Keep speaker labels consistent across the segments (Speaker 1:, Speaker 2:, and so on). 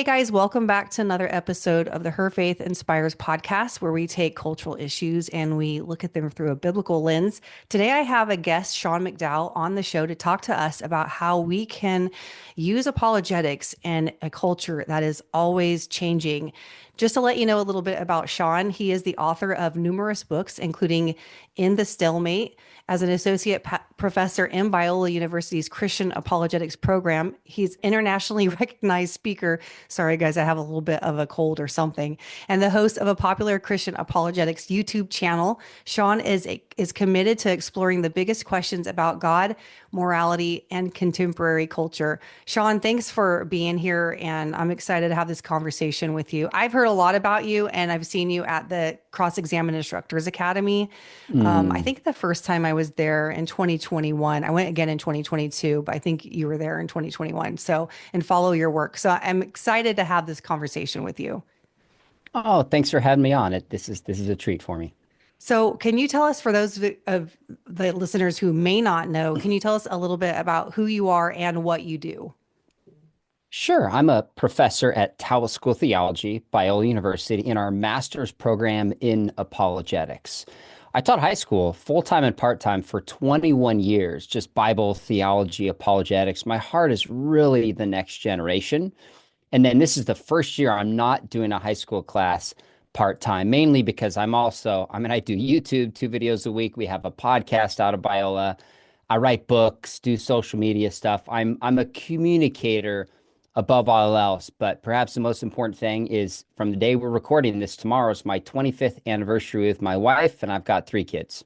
Speaker 1: Hey guys, welcome back to another episode of the Her Faith Inspires podcast, where we take cultural issues and we look at them through a biblical lens. Today, I have a guest, Sean McDowell, on the show to talk to us about how we can use apologetics in a culture that is always changing. Just to let you know a little bit about Sean, he is the author of numerous books, including In the Stalemate. As an associate professor in Biola University's Christian Apologetics program, he's internationally recognized speaker. Sorry, guys, I have a little bit of a cold or something. And the host of a popular Christian apologetics YouTube channel. Sean is committed to exploring the biggest questions about God, morality, and contemporary culture. Sean, thanks for being here, and I'm excited to have this conversation with you. I've heard a lot about you, and I've seen you at the Cross-Examine Instructors Academy. I
Speaker 2: Mm.
Speaker 1: think the first time I was there in 2021, I went again in 2022, but I think you were there in 2021. So, and follow your work. So I'm excited to have this conversation with you.
Speaker 2: Oh, thanks for having me on. This is a treat for me.
Speaker 1: So, can you tell us, for those of the listeners who may not know, can you tell us a little bit about who you are and what you do?
Speaker 2: Sure, I'm a professor at Talbot School of Theology, Biola University, in our master's program in apologetics. I taught high school full-time and part-time for 21 years, just Bible, theology, apologetics. My heart is really the next generation. And then this is the first year I'm not doing a high school class part-time, mainly because I do YouTube, 2 videos a week. We have a podcast out of Biola. I write books, do social media stuff. I'm a communicator above all else, but perhaps the most important thing is from the day we're recording this, tomorrow is my 25th anniversary with my wife, and I've got 3 kids.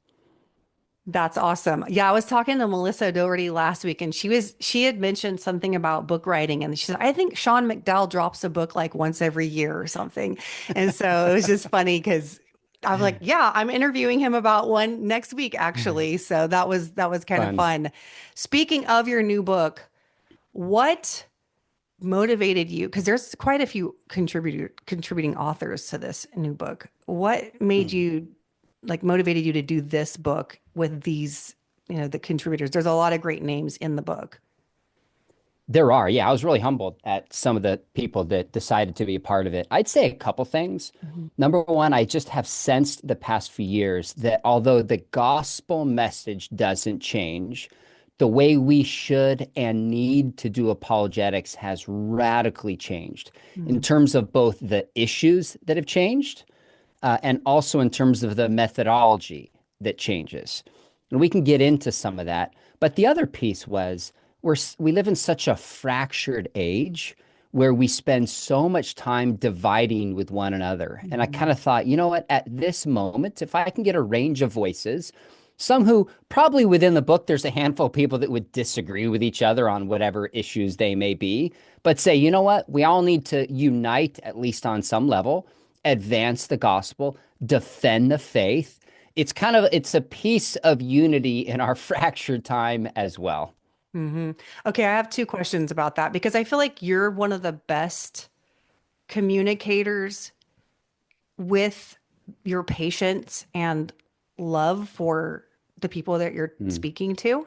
Speaker 1: That's awesome. Yeah, I was talking to Melissa Doherty last week, and she had mentioned something about book writing, and she said, I think Sean McDowell drops a book like once every year or something. And so it was just funny because I was like, yeah, I'm interviewing him about one next week, actually. So that was kind of
Speaker 2: Fun.
Speaker 1: fun. Speaking of your new book, what motivated you? Because there's quite a few contributing authors to this new book. What made
Speaker 2: Mm.
Speaker 1: you like motivated you to do this book with these, the contributors? There's a lot of great names in the book.
Speaker 2: There are, yeah. I was really humbled at some of the people that decided to be a part of it. I'd say a couple things.
Speaker 1: Mhm.
Speaker 2: Number one, I just have sensed the past few years that although the gospel message doesn't change, the way we should and need to do apologetics has radically changed in
Speaker 1: Mhm.
Speaker 2: terms of both the issues that have changed, and also in terms of the methodology that changes. And we can get into some of that. But the other piece was we live in such a fractured age where we spend so much time dividing with one another. And I kind
Speaker 1: Mhm.
Speaker 2: of thought, you know what, at this moment, if I can get a range of voices, some who probably within the book, there's a handful of people that would disagree with each other on whatever issues they may be, but say, you know what, we all need to unite, at least on some level, advance the gospel, defend the faith. It's a piece of unity in our fractured time as well.
Speaker 1: Mhm. Okay, I have two questions about that because I feel like you're one of the best communicators with your patience and love for the people that you're
Speaker 2: Mm.
Speaker 1: speaking to.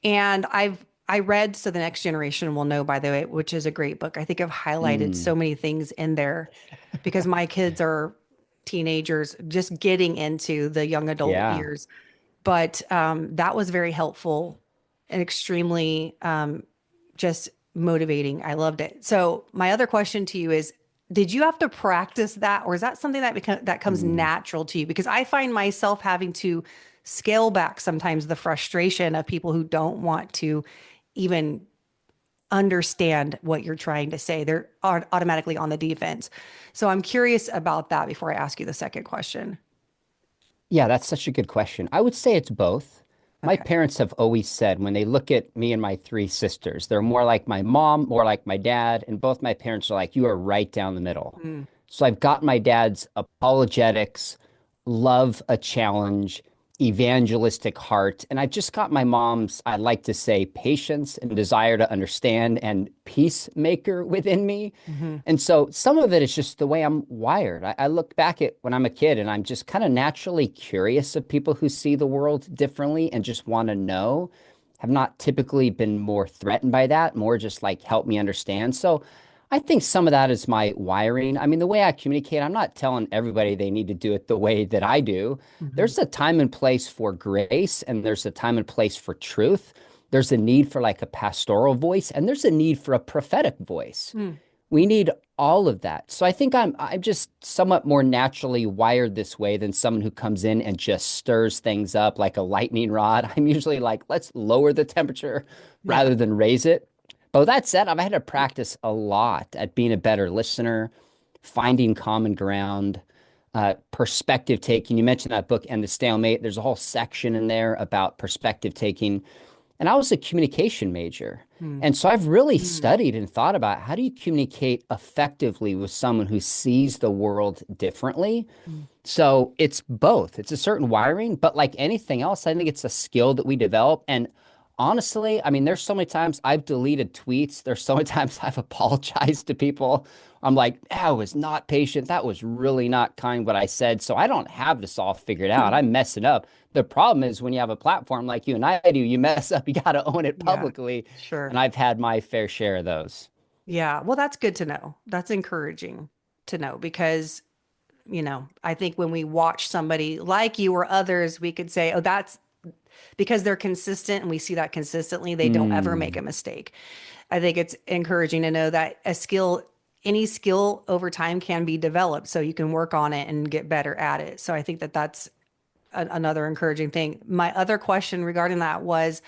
Speaker 1: And I read So the Next Generation Will Know, by the way, which is a great book. I think I've highlighted so
Speaker 2: Mm.
Speaker 1: many things in there because my kids are teenagers just getting into the young adult
Speaker 2: Yeah.
Speaker 1: years. But that was very helpful and extremely just motivating. I loved it. So my other question to you is, did you have to practice that, or is that something that comes
Speaker 2: Mm.
Speaker 1: natural to you? Because I find myself having to scale back sometimes the frustration of people who don't want to even understand what you're trying to say. They're automatically on the defense. So I'm curious about that before I ask you the second question.
Speaker 2: Yeah, that's such a good question. I would say it's both. My
Speaker 1: Okay.
Speaker 2: parents have always said when they look at me and my 3 sisters, they're more like my mom, more like my dad, and both my parents are like, you are right down the middle.
Speaker 1: Mm.
Speaker 2: So I've got my dad's apologetics, love a challenge, evangelistic heart, and I've just got my mom's, I like to say, patience and desire to understand and peacemaker within me.
Speaker 1: Hmm.
Speaker 2: And so some of it is just the way I'm wired. I look back at when I'm a kid and I'm just kind of naturally curious of people who see the world differently and just want to know. Have not typically been more threatened by that, more just like help me understand. So I think some of that is my wiring. I mean, the way I communicate, I'm not telling everybody they need to do it the way that I do.
Speaker 1: Hmm.
Speaker 2: There's a time and place for grace, and there's a time and place for truth. There's a need for like a pastoral voice, and there's a need for a prophetic voice.
Speaker 1: Mm.
Speaker 2: We need all of that. So I think I'm just somewhat more naturally wired this way than someone who comes in and just stirs things up like a lightning rod. I'm usually like, let's lower the temperature
Speaker 1: Yeah.
Speaker 2: rather than raise it. But with that said, I've had to practice a lot at being a better listener, finding common ground, perspective taking. You mentioned that book and the stalemate. There's a whole section in there about perspective taking. And I was a communication major.
Speaker 1: Mm.
Speaker 2: And so I've really
Speaker 1: Mm.
Speaker 2: studied and thought about how do you communicate effectively with someone who sees the world differently.
Speaker 1: Mm.
Speaker 2: So it's both. It's a certain wiring, but like anything else, I think it's a skill that we develop. And honestly, I mean, there's so many times I've deleted tweets. There's so many times I've apologized to people. I'm like, I was not patient. That was really not kind what I said. So I don't have this all figured out. I'm messing up. The problem is when you have a platform like you and I do, you mess up, you got to own it
Speaker 1: Yeah,
Speaker 2: publicly. And
Speaker 1: sure.
Speaker 2: I've had my fair share of those.
Speaker 1: Yeah. Well, that's good to know. That's encouraging to know because, I think when we watch somebody like you or others, we could say, oh, that's because they're consistent and we see that consistently, they don't ever make a
Speaker 2: Mm,
Speaker 1: mistake. I think it's encouraging to know that any skill over time can be developed. So you can work on it and get better at it. So I think that that's another encouraging thing. My other question regarding that was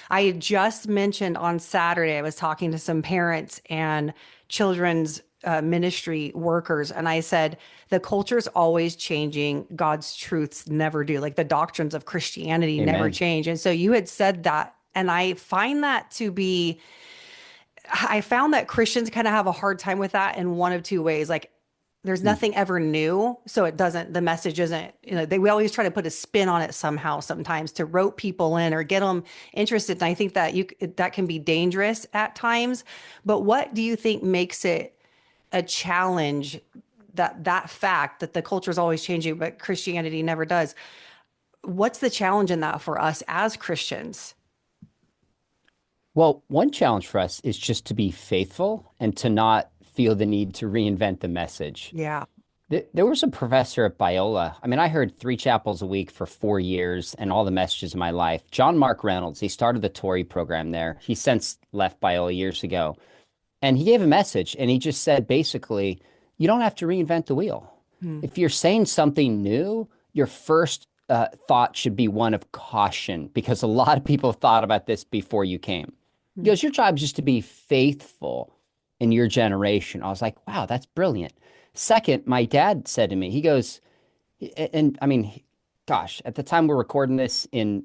Speaker 1: I had just mentioned on Saturday, I was talking to some parents and children's ministry workers, and I said, the culture's always changing. God's truths never do. Like the doctrines of Christianity never
Speaker 2: amen.
Speaker 1: change. And so you had said that. And I found that Christians kind of have a hard time with that in one of two ways. Like there's
Speaker 2: Mm.
Speaker 1: nothing ever new. So the message isn't, we always try to put a spin on it somehow, sometimes to rope people in or get them interested. And I think that that can be dangerous at times. But what do you think makes it a challenge that fact that the culture is always changing, but Christianity never does? What's the challenge in that for us as Christians?
Speaker 2: Well, one challenge for us is just to be faithful and to not feel the need to reinvent the message.
Speaker 1: Yeah.
Speaker 2: There was a professor at Biola. I mean, I heard three chapels a week for 4 years and all the messages of my life. John Mark Reynolds, he started the Tory program there. He since left Biola years ago. And he gave a message and he just said basically, you don't have to reinvent the wheel.
Speaker 1: Hmm.
Speaker 2: If you're saying something new, your first thought should be one of caution because a lot of people thought about this before you came. He
Speaker 1: Hmm.
Speaker 2: goes, your job is just to be faithful in your generation. I was like, wow, that's brilliant. Second, my dad said to me, he goes, and I mean, gosh, at the time we're recording this in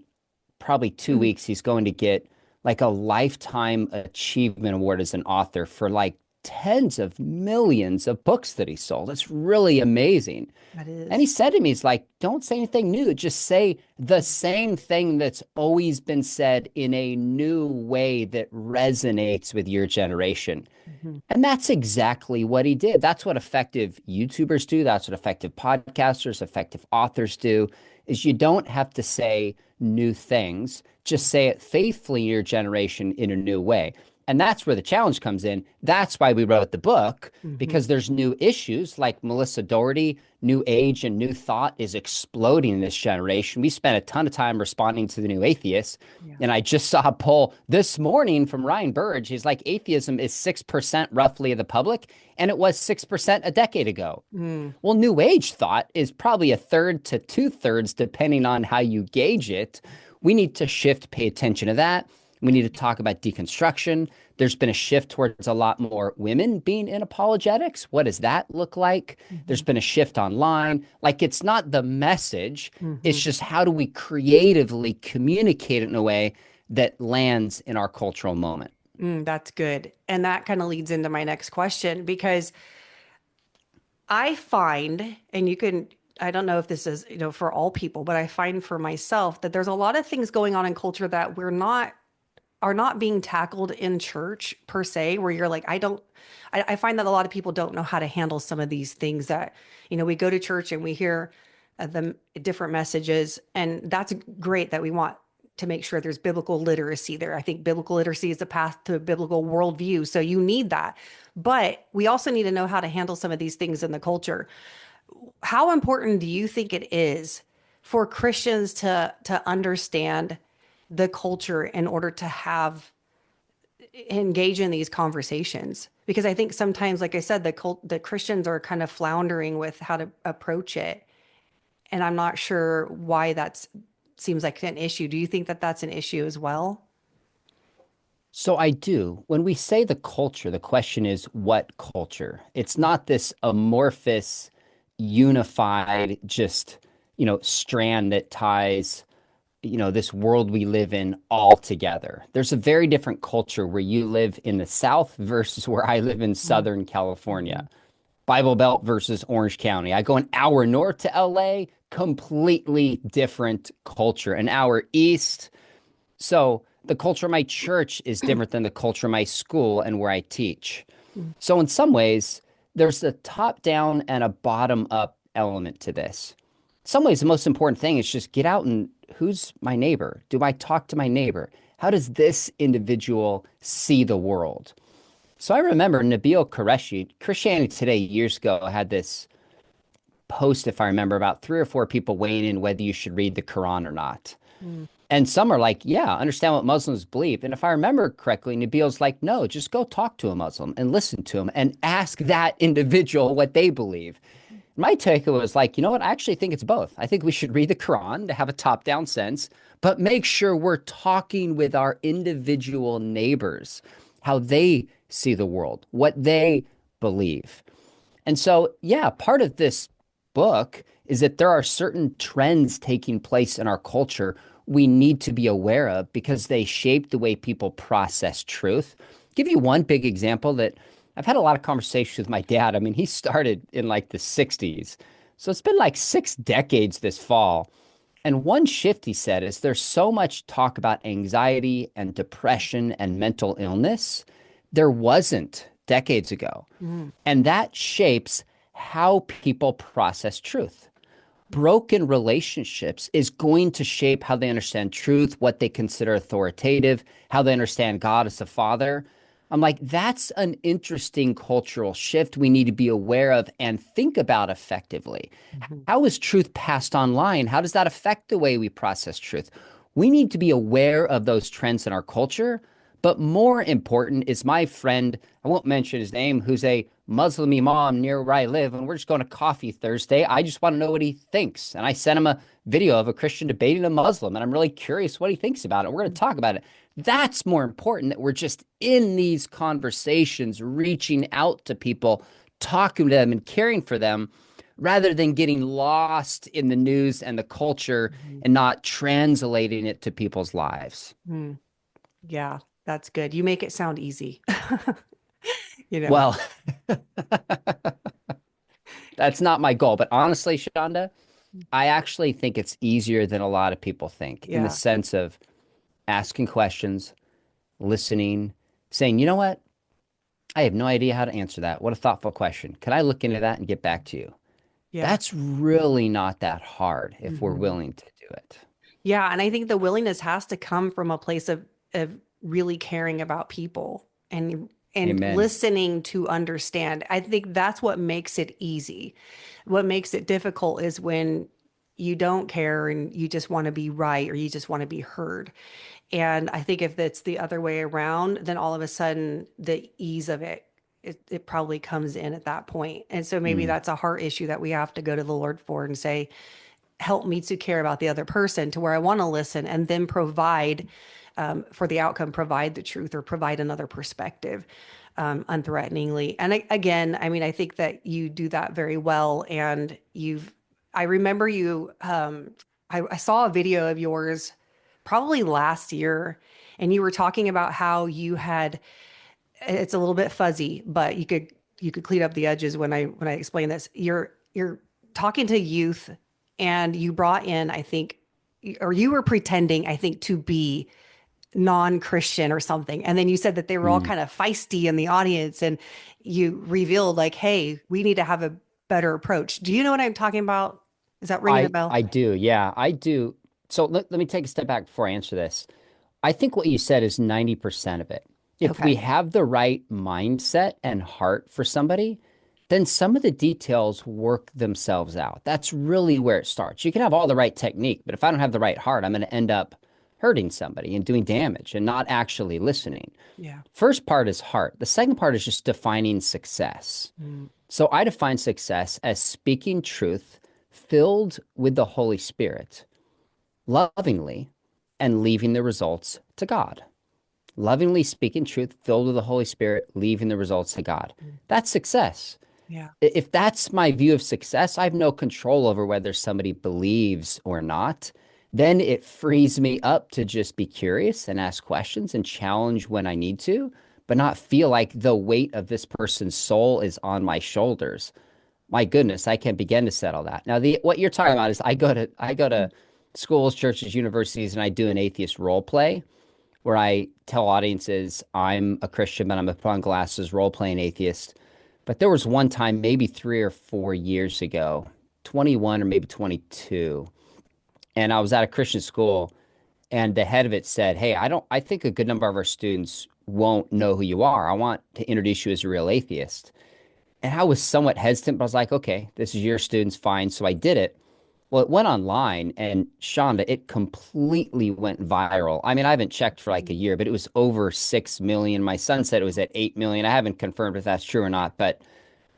Speaker 2: probably 2 weeks, he's going to get like a lifetime achievement award as an author for like tens of millions of books that he sold. It's really amazing.
Speaker 1: That
Speaker 2: And he
Speaker 1: is.
Speaker 2: said to me, he's like, don't say anything new. Just say the same thing that's always been said in a new way that resonates with your generation.
Speaker 1: Mhm.
Speaker 2: And that's exactly what he did. That's what effective YouTubers do. That's what effective podcasters, effective authors do, is you don't have to say new things. Just say it faithfully in your generation in a new way. And that's where the challenge comes in. That's why we wrote the book,
Speaker 1: Mhm.
Speaker 2: because there's new issues like Melissa Doherty, new age and new thought is exploding in this generation. We spent a ton of time responding to the new atheists.
Speaker 1: Yeah.
Speaker 2: And I just saw a poll this morning from Ryan Burge. He's like, atheism is 6% roughly of the public, and it was 6% a decade ago.
Speaker 1: Mm.
Speaker 2: Well, new age thought is probably a third to two-thirds, depending on how you gauge it. We need to shift, pay attention to that. We need to talk about deconstruction. There's been a shift towards a lot more women being in apologetics. What does that look like? There's
Speaker 1: Mhm.
Speaker 2: been a shift online. Like it's not the message, it's
Speaker 1: Mhm.
Speaker 2: just how do we creatively communicate it in a way that lands in our cultural moment.
Speaker 1: That's good. And that kind of leads into my next question because I find, and I don't know if this is, for all people, but I find for myself that there's a lot of things going on in culture that are not being tackled in church per se, where you're like, I find that a lot of people don't know how to handle some of these things that, we go to church and we hear the different messages, and that's great that we want to make sure there's biblical literacy there. I think biblical literacy is the path to a biblical worldview. So you need that. But we also need to know how to handle some of these things in the culture. How important do you think it is for Christians to understand the culture in order to have engage in these conversations? Because I think sometimes, like I said, the Christians are kind of floundering with how to approach it, and I'm not sure why that's seems like an issue. Do you think that that's an issue as well?
Speaker 2: So I do. When we say the culture, the question is what culture? It's not this amorphous, unified, just, strand that ties, this world we live in all together. There's a very different culture where you live in the South versus where I live in Southern
Speaker 1: Mm-hmm.
Speaker 2: California. Bible Belt versus Orange County. I go an hour north to LA, completely different culture. An hour east, so the culture of my church is different than the culture of my school and where I teach. So in some ways, there's a top down and a bottom up element to this. In some ways, the most important thing is just get out and who's my neighbor? Do I talk to my neighbor? How does this individual see the world? So I remember Nabil Qureshi, Christianity Today years ago had this post, if I remember, about three or four people weighing in whether you should read the Quran or not.
Speaker 1: Mm.
Speaker 2: And some are like, yeah, understand what Muslims believe. And if I remember correctly, Nabil's like, no, just go talk to a Muslim and listen to him and ask that individual what they believe. My take was like, you know what? I actually think it's both. I think we should read the Quran to have a top down sense, but make sure we're talking with our individual neighbors, how they see the world, what they believe. And so, yeah, part of this book is that there are certain trends taking place in our culture we need to be aware of because they shape the way people process truth. I'll give you one big example that I've had a lot of conversations with my dad. I mean, he started in like the 60s. So it's been like 6 decades this fall. And one shift, he said, is there's so much talk about anxiety and depression and mental illness. There wasn't decades ago.
Speaker 1: Mm.
Speaker 2: And that shapes how people process truth. Broken relationships is going to shape how they understand truth, what they consider authoritative, how they understand God as the Father. I'm like, that's an interesting cultural shift we need to be aware of and think about effectively.
Speaker 1: Mhm.
Speaker 2: How is truth passed online? How does that affect the way we process truth? We need to be aware of those trends in our culture. But more important is my friend, I won't mention his name, who's a Muslim imam near where I live, and we're just going to coffee Thursday. I just want to know what he thinks. And I sent him a video of a Christian debating a Muslim, and I'm really curious what he thinks about it. We're going to talk about it. That's more important that we're just in these conversations, reaching out to people, talking to them, and caring for them rather than getting lost in the news and the culture
Speaker 1: Mhm.
Speaker 2: and not translating it to people's lives.
Speaker 1: Mm. Yeah, that's good. You make it sound easy. You know,
Speaker 2: Well, that's not my goal. But honestly, Shanda, I actually think it's easier than a lot of people think in the
Speaker 1: yeah,
Speaker 2: sense of asking questions, listening, saying, you know what? I have no idea how to answer that. What a thoughtful question. Can I look into that and get back to you?
Speaker 1: yeah.
Speaker 2: That's really not that hard if we're
Speaker 1: Mhm.
Speaker 2: willing to do it.
Speaker 1: Yeah, and I think the willingness has to come from a place of really caring about people and
Speaker 2: Amen.
Speaker 1: listening to understand. I think that's what makes it easy. What makes it difficult is when you don't care and you just want to be right or you just want to be heard. And I think if it's the other way around, then all of a sudden the ease of it probably comes in at that point. And so maybe
Speaker 2: Mm,
Speaker 1: that's a heart issue that we have to go to the Lord for and say, help me to care about the other person to where I want to listen and then provide for the outcome, provide the truth or provide another perspective unthreateningly. And again, I mean, I think that you do that very well. And I remember I saw a video of yours probably last year, and you were talking about how it's a little bit fuzzy, but you could clean up the edges when I explain this. You're talking to youth and you brought in, I think, or you were pretending, I think, to be non-Christian or something. And then you said that they were all
Speaker 2: mm.
Speaker 1: kind of feisty in the audience and you revealed like, hey, we need to have a better approach. Do you know what I'm talking about? Is that ringing a
Speaker 2: I
Speaker 1: bell?
Speaker 2: I do. Yeah, I do. So let me take a step back before I answer this. I think what you said is 90% of it. If we
Speaker 1: Okay.
Speaker 2: have the right mindset and heart for somebody, then some of the details work themselves out. That's really where it starts. You can have all the right technique, but if I don't have the right heart, I'm going to end up hurting somebody and doing damage and not actually listening.
Speaker 1: Yeah.
Speaker 2: First part is heart. The second part is just defining success.
Speaker 1: Mm,
Speaker 2: So I define success as speaking truth filled with the Holy Spirit lovingly and leaving the results to God. Lovingly speaking truth filled with the Holy Spirit, leaving the results to God.
Speaker 1: mm,
Speaker 2: That's success.
Speaker 1: yeah.
Speaker 2: If that's my view of success, I have no control over whether somebody believes or not. Then it frees me up to just be curious and ask questions and challenge when I need to, but not feel like the weight of this person's soul is on my shoulders. My goodness, I can't begin to settle that. Now, the what you're talking about is I go to schools, churches, universities, and I do an atheist role play where I tell audiences I'm a Christian, but I'm a put on glasses role playing atheist. But there was one time, maybe 3 or 4 years ago, 21 or maybe 22, and I was at a Christian school, and the head of it said, "Hey, I think a good number of our students won't know who you are. I want to introduce you as a real atheist." And I was somewhat hesitant, but I was like, okay, this is your students, fine. So I did it. Well, it went online, and Shanda, it completely went viral. I mean, I haven't checked for like a year, but it was over 6 million. My son said it was at 8 million. I haven't confirmed if that's true or not, but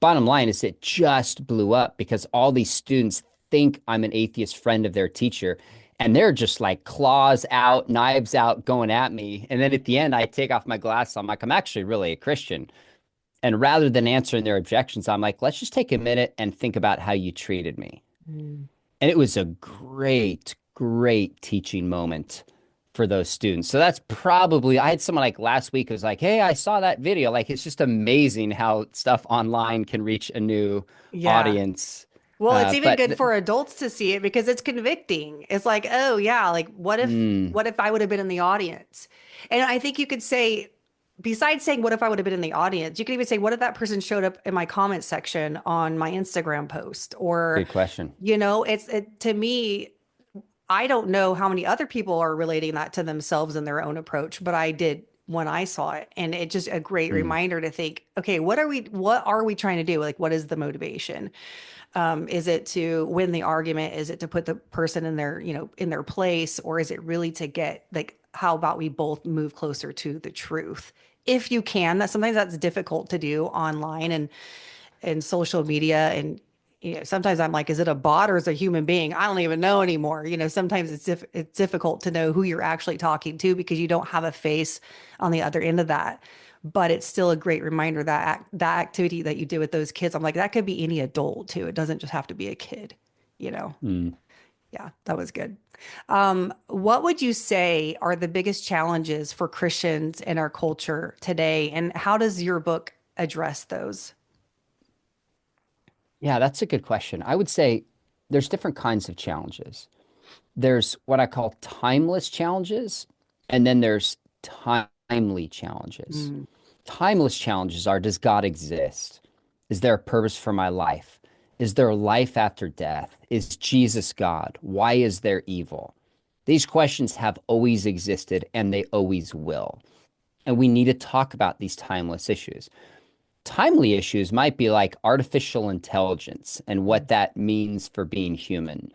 Speaker 2: bottom line is it just blew up because all these students think I'm an atheist friend of their teacher. And they're just like claws out, knives out, going at me. And then at the end, I take off my glasses. I'm like, I'm actually really a Christian. And rather than answering their objections, I'm like, let's just take a minute and think about how you treated me.
Speaker 1: Mm.
Speaker 2: And it was a great, great teaching moment for those students. So that's probably, I had someone like last week who was like, hey, I saw that video. Like, it's just amazing how stuff online can reach a new
Speaker 1: Yeah.
Speaker 2: audience.
Speaker 1: Well, it's even
Speaker 2: But
Speaker 1: good for adults to see it because it's convicting. It's like, oh yeah, like
Speaker 2: mm,
Speaker 1: what if I would have been in the audience? And I think you could say, besides saying what if I would have been in the audience, you could even say, what if that person showed up in my comment section on my Instagram post? Or,
Speaker 2: good question.
Speaker 1: to me, I don't know how many other people are relating that to themselves and their own approach, but I did when I saw it. And it just a great
Speaker 2: Mm,
Speaker 1: reminder to think, okay, what are we trying to do? Like, what is the motivation? Is it to win the argument? Is it to put the person in their place? Or is it really to get like, how about we both move closer to the truth? If you can, that sometimes that's difficult to do online and social media. And, sometimes I'm like, is it a bot or is it a human being? I don't even know anymore. Sometimes it's difficult to know who you're actually talking to because you don't have a face on the other end of that. But it's still a great reminder that that activity that you did with those kids, I'm like, that could be any adult too. It doesn't just have to be a kid, you know?
Speaker 2: mm.
Speaker 1: Yeah, that was good. What would you say are the biggest challenges for Christians in our culture today? And how does your book address those?
Speaker 2: Yeah, that's a good question. I would say there's different kinds of challenges. There's what I call timeless challenges, and then there's timely challenges.
Speaker 1: Mm,
Speaker 2: Timeless challenges are, does God exist? Is there a purpose for my life? Is there a life after death? Is Jesus God? Why is there evil? These questions have always existed and they always will. And we need to talk about these timeless issues. Timely issues might be like artificial intelligence and what that means for being human.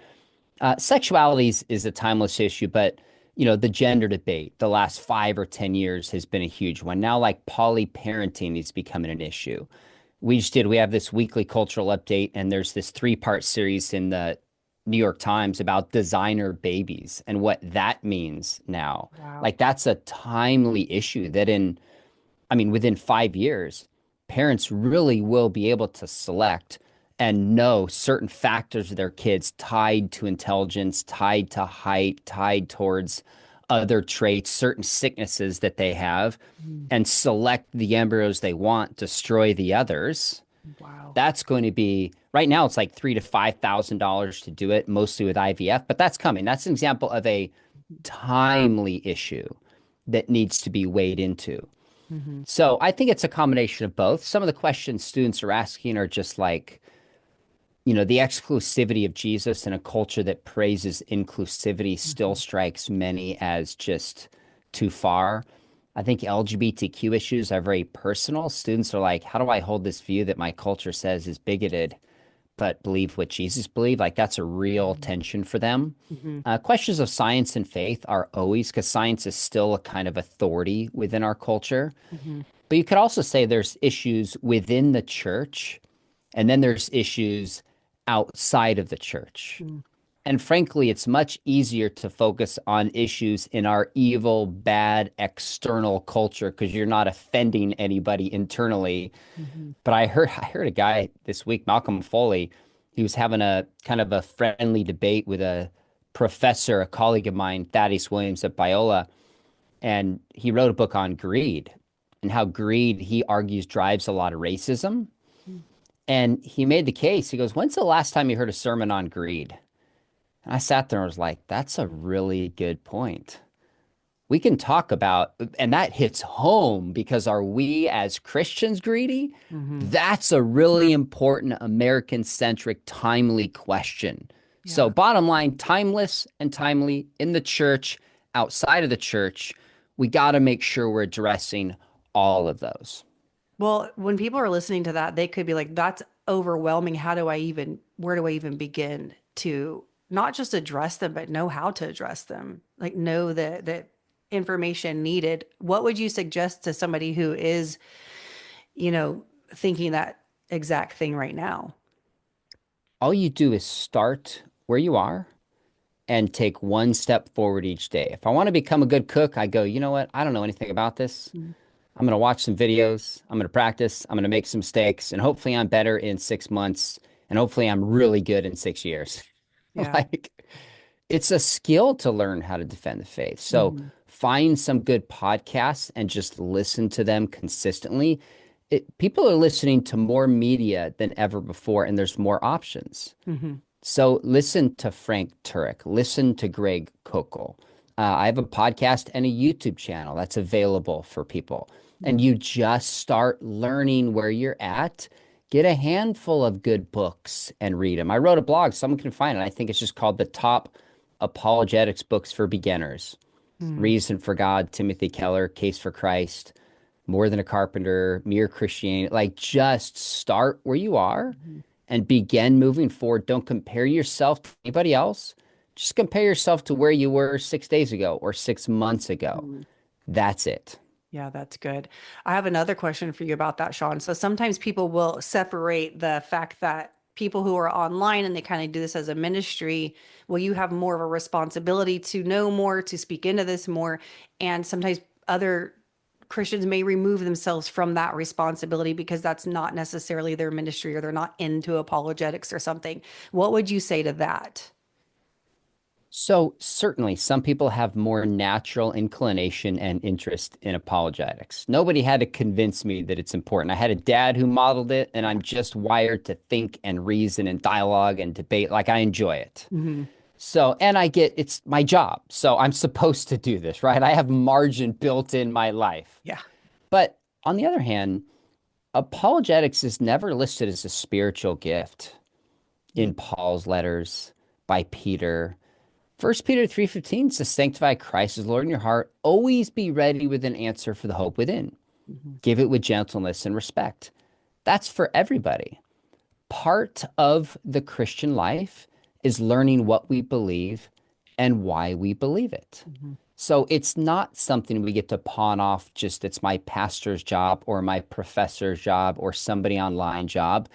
Speaker 2: Sexuality is a timeless issue, but the gender debate the last 5 or 10 years has been a huge one. Now, like poly parenting is becoming an issue. We have this weekly cultural update, and there's this 3-part series in the New York Times about designer babies and what that means now.
Speaker 1: wow.
Speaker 2: Like that's a timely issue that I mean, within 5 years, parents really will be able to select and know certain factors of their kids tied to intelligence, tied to height, tied towards other traits, certain sicknesses that they have,
Speaker 1: Mm,
Speaker 2: and select the embryos they want, destroy the others.
Speaker 1: wow.
Speaker 2: That's going to be right now. It's like $3,000 to $5,000 to do it, mostly with IVF, but that's coming. That's an example of a timely issue that needs to be weighed into.
Speaker 1: Hmm.
Speaker 2: So I think it's a combination of both. Some of the questions students are asking are just like the exclusivity of Jesus in a culture that praises inclusivity still
Speaker 1: Mhm.
Speaker 2: strikes many as just too far. I think LGBTQ issues are very personal. Students are like, how do I hold this view that my culture says is bigoted, but believe what Jesus believed? Like, that's a real
Speaker 1: Mhm.
Speaker 2: tension for them.
Speaker 1: Mhm.
Speaker 2: Questions of science and faith are always, because science is still a kind of authority within our culture.
Speaker 1: Mhm.
Speaker 2: But you could also say there's issues within the church, and then there's issues outside of the church.
Speaker 1: Mhm.
Speaker 2: And frankly, it's much easier to focus on issues in our evil, bad external culture because you're not offending anybody internally.
Speaker 1: Mhm.
Speaker 2: But I heard a guy this week, Malcolm Foley, he was having a kind of a friendly debate with a professor, a colleague of mine, Thaddeus Williams at Biola, and he wrote a book on greed and how greed, he argues, drives a lot of racism. And he made the case. He goes, "When's the last time you heard a sermon on greed?" And I sat there and was like, that's a really good point. We can talk about, and that hits home because are we as Christians greedy?
Speaker 1: Mhm.
Speaker 2: That's a really important American centric, timely question. So,
Speaker 1: Yeah.
Speaker 2: bottom line, timeless and timely in the church, outside of the church, we got to make sure we're addressing all of those.
Speaker 1: Well, when people are listening to that, they could be like, that's overwhelming. Where do I even begin to not just address them, but know how to address them? Like, know the information needed. What would you suggest to somebody who is, thinking that exact thing right now?
Speaker 2: All you do is start where you are and take one step forward each day. If I want to become a good cook, I go, you know what? I don't know anything about this.
Speaker 1: Mm.
Speaker 2: I'm going to watch some videos. I'm going to practice. I'm going to make some mistakes. And hopefully I'm better in 6 months. And hopefully I'm really good in 6 years.
Speaker 1: Yeah.
Speaker 2: Like, it's a skill to learn how to defend the faith. So
Speaker 1: Hmm.
Speaker 2: find some good podcasts and just listen to them consistently. People are listening to more media than ever before, and there's more options.
Speaker 1: Hmm.
Speaker 2: So listen to Frank Turek, listen to Greg Kokel. I have a podcast and a YouTube channel that's available for people. And you just start learning where you're at. Get a handful of good books and read them. I wrote a blog, someone can find it. I think it's just called The Top Apologetics Books for Beginners.
Speaker 1: Hmm.
Speaker 2: Reason for God, Timothy Keller, Case for Christ, More Than a Carpenter, Mere Christianity. Like, just start where you are and begin moving forward. Don't compare yourself to anybody else. Just compare yourself to where you were 6 days ago or 6 months ago.
Speaker 1: Hmm.
Speaker 2: That's it.
Speaker 1: Yeah, that's good. I have another question for you about that, Sean. So sometimes people will separate the fact that people who are online and they kind of do this as a ministry, well, you have more of a responsibility to know more, to speak into this more. And sometimes other Christians may remove themselves from that responsibility because that's not necessarily their ministry or they're not into apologetics or something. What would you say to that?
Speaker 2: So, certainly, some people have more natural inclination and interest in apologetics. Nobody had to convince me that it's important. I had a dad who modeled it, and
Speaker 1: Yeah.
Speaker 2: I'm just wired to think and reason and dialogue and debate. Like, I enjoy it.
Speaker 1: Hmm.
Speaker 2: So, and I get it's my job. So, I'm supposed to do this, right? I have margin built in my life.
Speaker 1: Yeah.
Speaker 2: But on the other hand, apologetics is never listed as a spiritual gift in Paul's letters by Peter. First Peter 3:15 says, sanctify Christ as Lord in your heart. Always be ready with an answer for the hope within.
Speaker 1: Hmm.
Speaker 2: Give it with gentleness and respect. That's for everybody. Part of the Christian life is learning what we believe and why we believe it.
Speaker 1: Hmm.
Speaker 2: So it's not something we get to pawn off, just it's my pastor's job or my professor's job or somebody online job.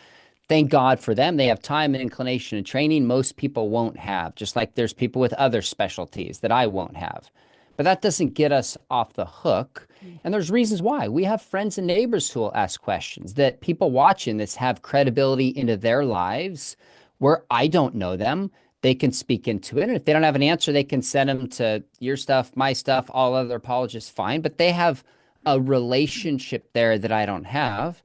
Speaker 2: Thank God for them. They have time and inclination and training most people won't have, just like there's people with other specialties that I won't have. But that doesn't get us off the hook. And there's reasons why. We have friends and neighbors who will ask questions that people watching this have credibility into their lives where I don't know them. They can speak into it. And if they don't have an answer, they can send them to your stuff, my stuff, all other apologists, fine. But they have a relationship there that I don't have.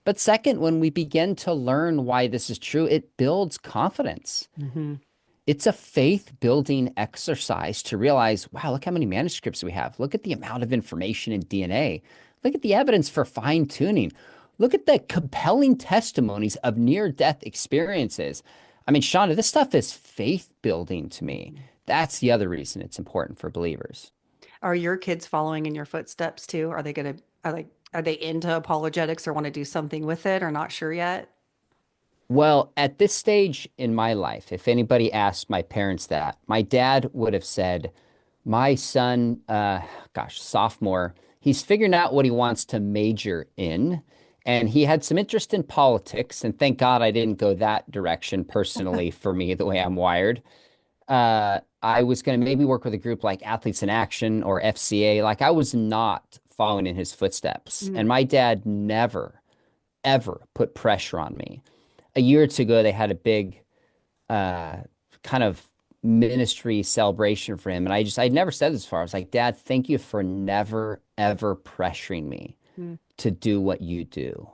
Speaker 2: But second, when we begin to learn why this is true, it builds confidence.
Speaker 1: Hmm.
Speaker 2: It's a faith building exercise to realize, wow, look how many manuscripts we have. Look at the amount of information in DNA. Look at the evidence for fine tuning. Look at the compelling testimonies of near-death experiences. I mean, Shonda, this stuff is faith building to me. That's the other reason it's important for believers.
Speaker 1: Are your kids following in your footsteps too? Are they into apologetics or want to do something with it or not sure yet?
Speaker 2: Well, at this stage in my life, if anybody asked my parents that, my dad would have said, my son, sophomore, he's figuring out what he wants to major in. And he had some interest in politics. And thank God I didn't go that direction personally for me, the way I'm wired. I was going to maybe work with a group like Athletes in Action or FCA. Like I was not following in his footsteps. And
Speaker 1: Mm,
Speaker 2: my dad never, ever put pressure on me. A year or two ago, they had a big uh, kind of ministry celebration for him. And I'd never said this before. I was like, Dad, thank you for never, ever pressuring me
Speaker 1: mm,
Speaker 2: to do what you do.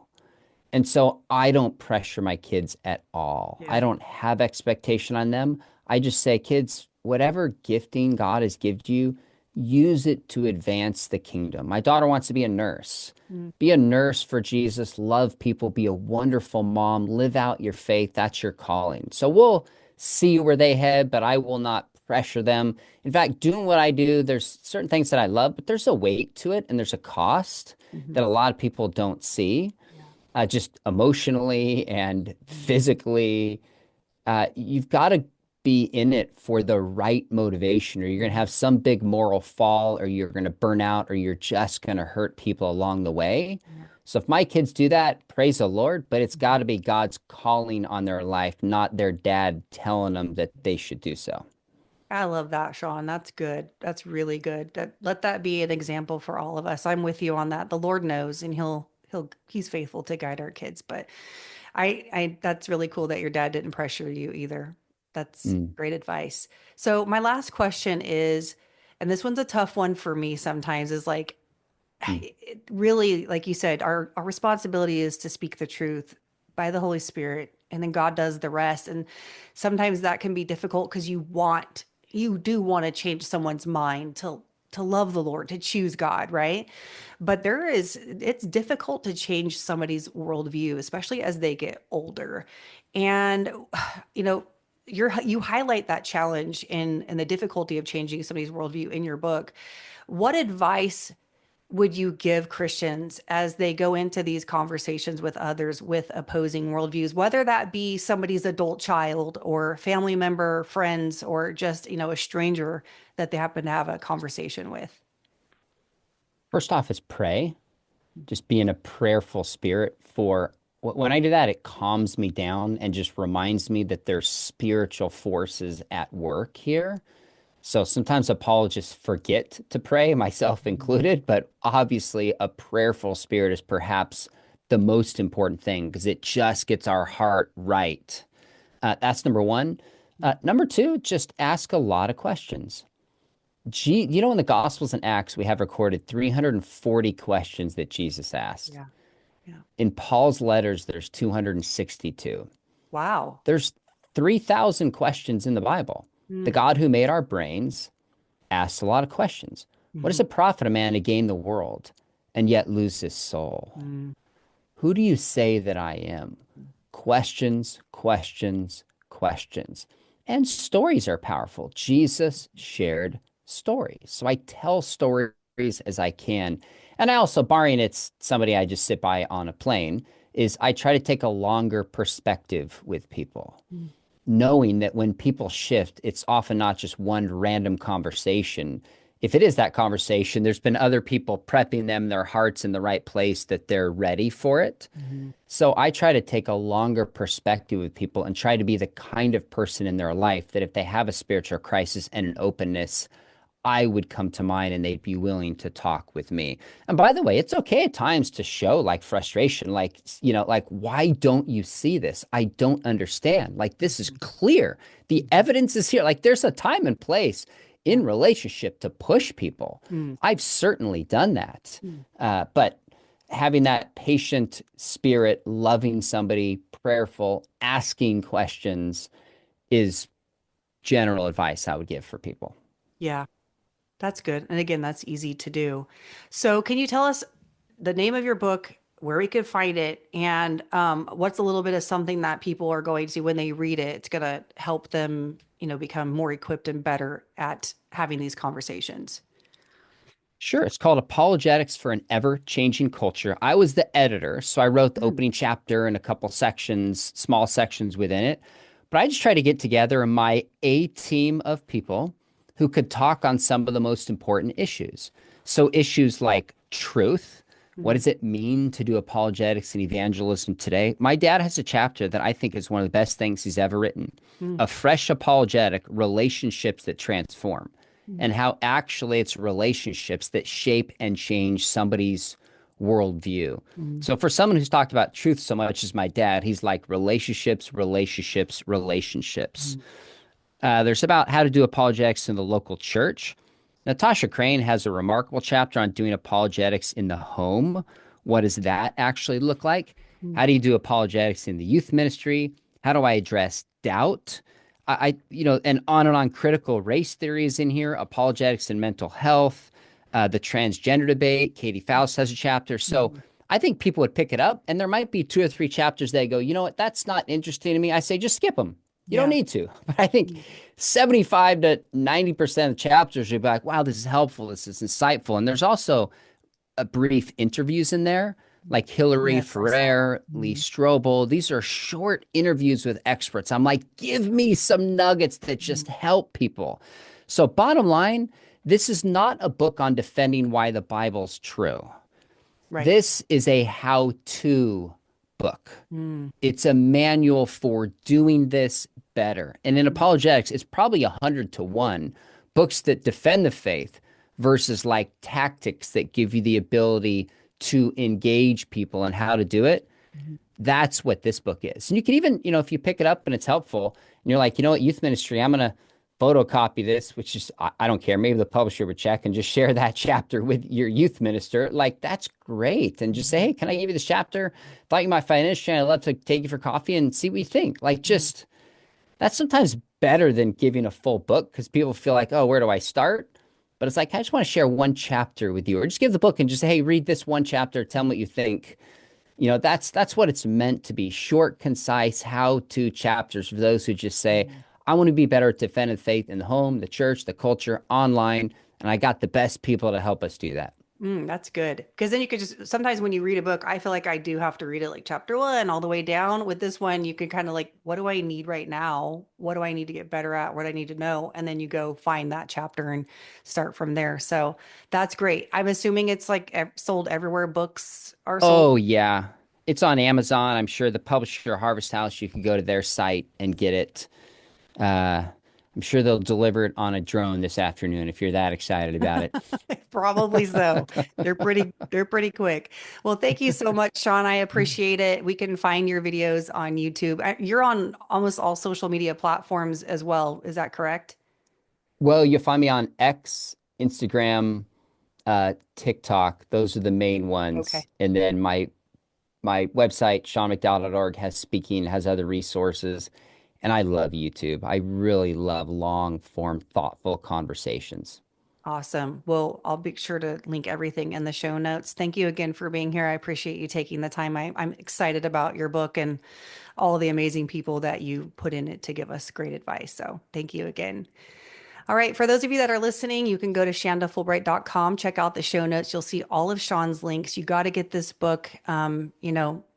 Speaker 2: And so I don't pressure my kids at all. I
Speaker 1: yeah.
Speaker 2: don't have expectation on them. I just say, kids, whatever gifting God has given you, use it to advance the kingdom. My daughter wants to be a nurse.
Speaker 1: Mm,
Speaker 2: Be a nurse for Jesus, love people, be a wonderful mom, live out your faith. That's your calling. So we'll see where they head, but I will not pressure them. In fact, doing what I do, there's certain things that I love, but there's a weight to it and there's a cost
Speaker 1: mhm.
Speaker 2: that a lot of people don't see,
Speaker 1: Yeah.
Speaker 2: just emotionally and
Speaker 1: Mhm.
Speaker 2: physically. You've got to be in it for the right motivation, or you're going to
Speaker 1: Mhm.
Speaker 2: have some big moral fall, or you're going to burn out, or you're just going to hurt people along the way.
Speaker 1: Yeah.
Speaker 2: So if my kids do that, praise the Lord, but it's got
Speaker 1: Mhm.
Speaker 2: to be God's calling on their life, not their dad telling them that they should do so.
Speaker 1: I love that, Sean. That's good. That's really good. Let that be an example for all of us. I'm with you on that. The Lord knows, and he's faithful to guide our kids. But I that's really cool that your dad didn't pressure you either. That's
Speaker 2: Mm,
Speaker 1: great advice. So my last question is, and this one's a tough one for me sometimes, is like
Speaker 2: mm.
Speaker 1: really, like you said, our responsibility is to speak the truth by the Holy Spirit, and then God does the rest. And sometimes that can be difficult because you do want to change someone's mind to love the Lord, to choose God, right? But it's difficult to change somebody's worldview, especially as they get older. And you know, you highlight that challenge in the difficulty of changing somebody's worldview in your book. What advice would you give Christians as they go into these conversations with others with opposing worldviews, whether that be somebody's adult child or family member, friends, or just, a stranger that they happen to have a conversation with?
Speaker 2: First off, is pray. Just be in a prayerful spirit for when I do that, it calms me down and just reminds me that there's spiritual forces at work here. So sometimes apologists forget to pray, myself included, but obviously a prayerful spirit is perhaps the most important thing because it just gets our heart right. That's number one. Number two, just ask a lot of questions. In the Gospels and Acts, we have recorded 340 questions that Jesus asked.
Speaker 1: Yeah. Yeah.
Speaker 2: In Paul's letters, there's 262.
Speaker 1: Wow.
Speaker 2: There's 3,000 questions in the Bible. The
Speaker 1: Mm,
Speaker 2: God who made our brains asks a lot of questions. What does
Speaker 1: mhm,
Speaker 2: it profit a man to gain the world and yet lose his soul?
Speaker 1: mm,
Speaker 2: Who do you say that I am? Questions, questions, questions. And stories are powerful. Jesus shared stories. So I tell stories as I can. And I also, barring it's somebody I just sit by on a plane, is I try to take a longer perspective with people,
Speaker 1: mm,
Speaker 2: knowing that when people shift, it's often not just one random conversation. If it is that conversation, there's been other people prepping them, their hearts in the right place that they're ready for it.
Speaker 1: mhm,
Speaker 2: So I try to take a longer perspective with people and try to be the kind of person in their life that if they have a spiritual crisis and an openness, I would come to mind and they'd be willing to talk with me. And by the way, it's okay at times to show like frustration, like, why don't you see this? I don't understand. Like, this is
Speaker 1: mhm,
Speaker 2: clear. The
Speaker 1: mhm.
Speaker 2: evidence is here. Like, there's a time and place
Speaker 1: Yeah.
Speaker 2: in relationship to push people.
Speaker 1: Mm,
Speaker 2: I've certainly done that.
Speaker 1: mm.
Speaker 2: But having that patient spirit, loving somebody, prayerful, asking questions is general advice I would give for people.
Speaker 1: Yeah. That's good. And again, that's easy to do. So, can you tell us the name of your book, where we could find it, and what's a little bit of something that people are going to, when they read it, it's going to help them, become more equipped and better at having these conversations.
Speaker 2: Sure, it's called Apologetics for an Ever-Changing Culture. I was the editor, so I wrote the
Speaker 1: Mm,
Speaker 2: opening chapter and a couple sections, small sections within it. But I just try to get together my A team of people who could talk on some of the most important issues. So issues like truth. What
Speaker 1: mm,
Speaker 2: does it mean to do apologetics and evangelism today? My dad has a chapter that I think is one of the best things he's ever written.
Speaker 1: mm,
Speaker 2: A fresh apologetic, relationships that transform,
Speaker 1: mm,
Speaker 2: and how actually it's relationships that shape and change somebody's worldview.
Speaker 1: mm,
Speaker 2: So for someone who's talked about truth so much as my dad, he's like relationships, relationships, relationships.
Speaker 1: mm.
Speaker 2: There's about how to do apologetics in the local church. Natasha Crane has a remarkable chapter on doing apologetics in the home. What does that actually look like?
Speaker 1: Mm.
Speaker 2: How do you do apologetics in the youth ministry? How do I address doubt? And on critical race theory is in here, apologetics and mental health, the transgender debate. Katie Faust has a chapter. So
Speaker 1: Mm.
Speaker 2: I think people would pick it up, and there might be two or three chapters they go, you know what, that's not interesting to me. I say, just skip them. You don't
Speaker 1: Yeah.
Speaker 2: need to. But I think
Speaker 1: Mm.
Speaker 2: 75 to 90% of the chapters you'll be like, wow, this is helpful. This is insightful. And there's also a brief interviews in there, like Hillary
Speaker 1: Yes, I saw that.
Speaker 2: Ferrer, Lee Strobel. These are short interviews with experts. I'm like, give me some nuggets that
Speaker 1: Mm.
Speaker 2: just help people. So, bottom line, this is not a book on defending why the Bible's true.
Speaker 1: Right.
Speaker 2: This is a how to book.
Speaker 1: Mm.
Speaker 2: It's a manual for doing this better. And in
Speaker 1: Mm.
Speaker 2: apologetics, it's probably 100 to 1 books that defend the faith versus like tactics that give you the ability to engage people and how to do it.
Speaker 1: Mhm.
Speaker 2: That's what this book is. And you can even, if you pick it up and it's helpful and you're like, you know what, youth ministry, I'm going to photocopy this, which is, I don't care. Maybe the publisher would check and just share that chapter with your youth minister. Like, that's great. And just say,
Speaker 1: Mhm.
Speaker 2: hey, can I give you this chapter? Thought you might find it interesting. I'd love to take you for coffee and see what you think. Like,
Speaker 1: Mhm.
Speaker 2: just that's sometimes better than giving a full book because people feel like, oh, where do I start? But it's like, I just want to share one chapter with you, or just give the book and just say, hey, read this one chapter. Tell me what you think. That's what it's meant to be. Short, concise, how-to chapters for those who just say,
Speaker 1: Mhm.
Speaker 2: I want to be better at defending faith in the home, the church, the culture, online, and I got the best people to help us do that.
Speaker 1: That's good. Because then you could just, sometimes when you read a book, I feel like I do have to read it like chapter one all the way down. With this one, you can kind of like, what do I need right now? What do I need to get better at? What do I need to know? And then you go find that chapter and start from there. So that's great. I'm assuming it's like sold everywhere books are sold.
Speaker 2: Oh, yeah. It's on Amazon. I'm sure the publisher Harvest House, you can go to their site and get it. Uh, I'm sure they'll deliver it on a drone this afternoon if you're that excited about it.
Speaker 1: Probably so. They're pretty quick. Well, thank you so much, Sean. I appreciate it. We can find your videos on YouTube. You're on almost all social media platforms as well. Is that correct?
Speaker 2: Well, you'll find me on X, Instagram, TikTok. Those are the main
Speaker 1: Okay.
Speaker 2: ones. And then my website, SeanMcDowell.org, has speaking, has other resources. And I love YouTube. I really love long form, thoughtful conversations.
Speaker 1: Awesome. Well, I'll be sure to link everything in the show notes. Thank you again for being here. I appreciate you taking the time. I'm excited about your book and all the amazing people that you put in it to give us great advice. So thank you again. All right. For those of you that are listening, you can go to shandafulbright.com, check out the show notes. You'll see all of Sean's links. You got to get this book.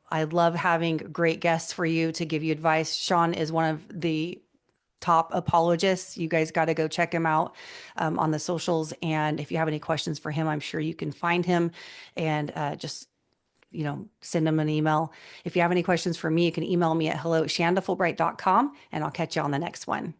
Speaker 1: I love having great guests for you to give you advice. Sean is one of the top apologists. You guys got to go check him out on the socials. And if you have any questions for him, I'm sure you can find him and just send him an email. If you have any questions for me, you can email me at hello@shandafulbright.com and I'll catch you on the next one.